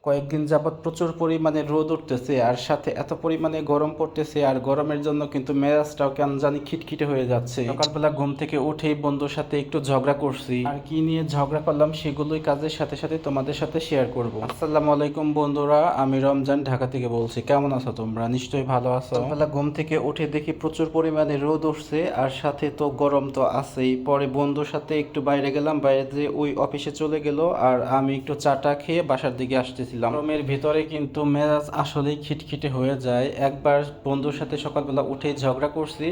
কয়েকদিন যাবৎ প্রচুর পরিমাণে রোদ উঠতেছে আর সাথে এত পরিমাণে গরম পড়তেছে আর গরমের জন্য কিন্তু মেজাজটাও কেন জানি খিটখিটে হয়ে যাচ্ছে। সকালবেলা ঘুম থেকে উঠেই বন্ধুর সাথে একটু ঝগড়া করছি, আর কি নিয়ে ঝগড়া করলাম সেগুলোই কাজের সাথে সাথে তোমাদের সাথে শেয়ার করব। আসসালামু আলাইকুম বন্ধুরা, আমি রমজান ঢাকা থেকে বলছি। কেমন আছো তোমরা? নিশ্চয়ই ভালো আছো। সকালবেলা ঘুম থেকে উঠে দেখি প্রচুর পরিমাণে রোদ উঠছে আর সাথে তো গরম তো আছেই। পরে বন্ধুর সাথে একটু বাইরে গেলাম, বাইরে যে ওই অফিসে চলে গেল আর আমি একটু চাটা খেয়ে বাসার দিকে আসতেছিলাম। গরমের ভিতরে কিন্তু মেজাজ আসলেই খিটখিটে হয়ে যায়। একবার বন্ধুর সাথে সকালবেলা উঠে ঝগড়া করছি,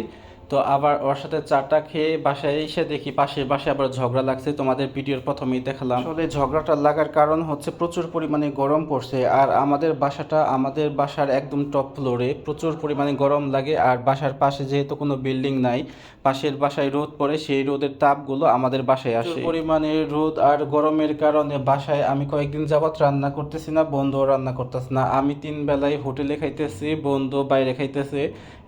তো আবার ওর সাথে চাটা খেয়ে বাসায় এসে দেখি পাশের বাসায় আবার ঝগড়া লাগছে। তোমাদের ভিডিওর প্রথমেই দেখালাম। আসলে ঝগড়াটা লাগার কারণ হচ্ছে প্রচুর পরিমাণে গরম পড়ছে আর আমাদের বাসার একদম টপ ফ্লোরে প্রচুর পরিমাণে গরম লাগে। আর বাসার পাশে যেহেতু কোনো বিল্ডিং নাই, পাশের বাসায় রোদ পড়ে, সেই রোদের তাপগুলো আমাদের বাসায় আসে। পরিমাণে রোদ আর গরমের কারণে বাসায় আমি কয়েকদিন যাবৎ রান্না করতেছি না, বন্ধুও রান্না করতেছে না। আমি 3 বেলায় হোটেলে খাইতেছি, বন্ধু বাইরে খাইতেছে।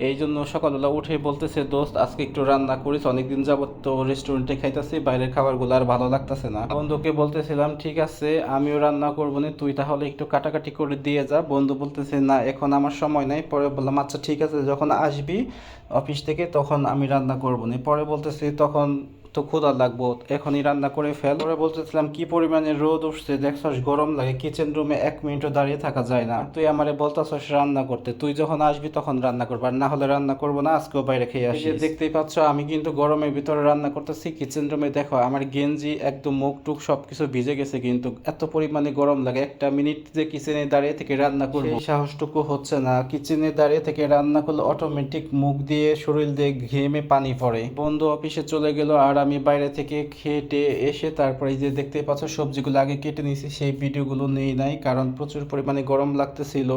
এই জন্য সকালবেলা উঠে বলতেছে, দোস্ত আজকে একটু রান্না করিস, অনেকদিন যাবত তো রেস্টুরেন্টে খাইতেছি, বাইরের খাবারগুলো আর ভালো লাগতেছে না। বন্ধুকে বলতেছিলাম ঠিক আছে আমিও রান্না করবো না, তুই তাহলে একটু কাটাকাটি করে দিয়ে যা। বন্ধু বলতেছে না এখন আমার সময় নাই। পরে বললাম আচ্ছা ঠিক আছে, যখন আসবি অফিস থেকে তখন আমি রান্না করবো না। পরে বলতেছি তখন তো ক্ষুধা লাগবো, এখনই রান্না করে ফেল। পরে বলতেছিলাম কি পরিমাণে রোদ উঠছে দেখছস, গরম লাগে, কিচেন রুমে 1 মিনিটও দাঁড়িয়ে থাকা যায় না। তুই আমারে বলতেছস রান্না করতে, তুই যখন আসবি তখন রান্না করবো, আর না হলে রান্না করবো না, আজকেও বাইরে খেয়ে আসি। দেখতেই পাচ্ছ আমি কিন্তু গরমের ভিতরে রান্না করতেছি। কিচেন রুমে দেখো আমার গেঞ্জি একদম মুখ টুক সবকিছু ভিজে গেছে, কিন্তু এত পরিমাণে গরম লাগে। 1 মিনিট যে কিচেনে দাঁড়িয়ে থেকে রান্না করবো সেই সাহসটুকু হচ্ছে না। কিচেনে দাঁড়িয়ে থেকে রান্না করলে অটোমেটিক মুখ দিয়ে শরীর দিয়ে ঘেমে পানি পড়ে। বন্ধু অফিসে চলে গেল আর আমি বাইরে থেকে খেটে এসে তারপরে যে দেখতে পাচ্ছ সবজিগুলো আগে কেটে নিয়েছি, সেই ভিডিওগুলো নেই নাই, কারণ প্রচুর পরিমাণে গরম লাগতেছিল।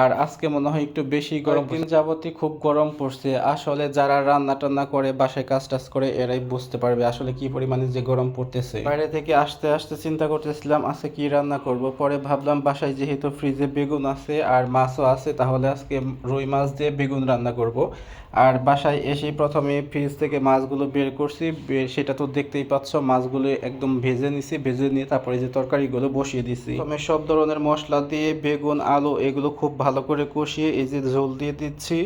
আর আজকে মনে হয় একটু বেশি গরম, দিন যাবতই খুব গরম পড়ছে। আসলে যারা রান্না টান্না করে বাসায় কাজ টাজ করে এরাই বুঝতে পারবে আসলে কি পরিমাণে যে গরম পড়তেছে। বাইরে থেকে আসতে আসতে চিন্তা করতেছিলাম আজকে কি রান্না করব। পরে ভাবলাম বাসায় যেহেতু ফ্রিজে বেগুন আছে আর মাছও আছে, তাহলে আজকে রুই মাছ দিয়ে বেগুন রান্না করব। আর বাসায় এসে প্রথমে ফ্রিজ থেকে মাছগুলো বের করছি, সেটা তো দেখতেই পাচ্ছ, মাছগুলো একদম ভেজে নিছি, ভেজে নিয়ে তারপরে যে তরকারিগুলো বসিয়ে দিছি। প্রথমে সব ধরনের মশলা দিয়ে বেগুন আলু এগুলো খুব ভালো করে কষিয়ে এই যে ঝোল দিয়ে দিচ্ছি।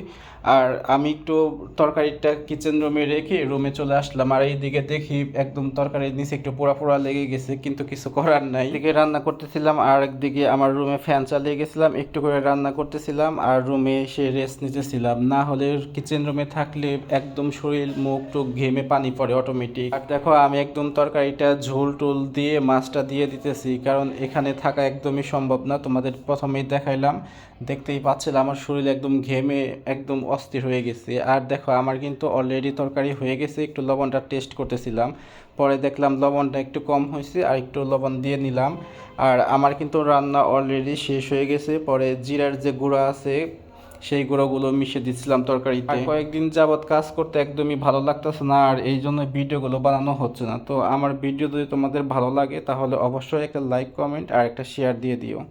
আর আমি একটু তরকারিটা কিচেন রুমে রেখে রুমে চলে আসলাম, আর এইদিকে দেখি একদম তরকারির নিচে একটু পোড়া পোড়া লেগে গেছে, কিন্তু কিছু করার নাই। এদিকে রান্না করতেছিলাম আর একদিকে আমার রুমে ফ্যান চালিয়ে গেছিলাম, একটু করে রান্না করতেছিলাম আর রুমে এসে রেস্ট নিতেছিলাম। না হলে কিচেন রুমে থাকলে একদম শরীর মুখ টুক ঘেমে পানি পড়ে অটোমেটিক। আর দেখো আমি একদম তরকারিটা ঝোল টোল দিয়ে মাছটা দিয়ে দিতেছি, কারণ এখানে থাকা একদমই সম্ভব না। তোমাদের প্রথমেই দেখাইলাম, দেখতেই পাচ্ছিলাম আমার শরীর একদম ঘেমে একদম অস্থির হয়ে গেছে। আর দেখো আমার কিন্তু অলরেডি তরকারি হয়ে গেছে, একটু লবণটা টেস্ট করতেছিলাম, পরে দেখলাম লবণটা একটু কম হয়েছে আর একটু লবণ দিয়ে নিলাম। আর আমার কিন্তু রান্না অলরেডি শেষ হয়ে গেছে। পরে জিরার যে গুঁড়া আছে সেই গুঁড়োগুলো মিশিয়ে দিচ্ছিলাম তরকারিতে। আর কয়েকদিন যাবৎ কাজ করতে একদমই ভালো লাগতেছে না, আর এই জন্য ভিডিওগুলো বানানো হচ্ছে না। তো আমার ভিডিও যদি তোমাদের ভালো লাগে তাহলে অবশ্যই একটা লাইক কমেন্ট আর একটা শেয়ার দিয়ে দিও।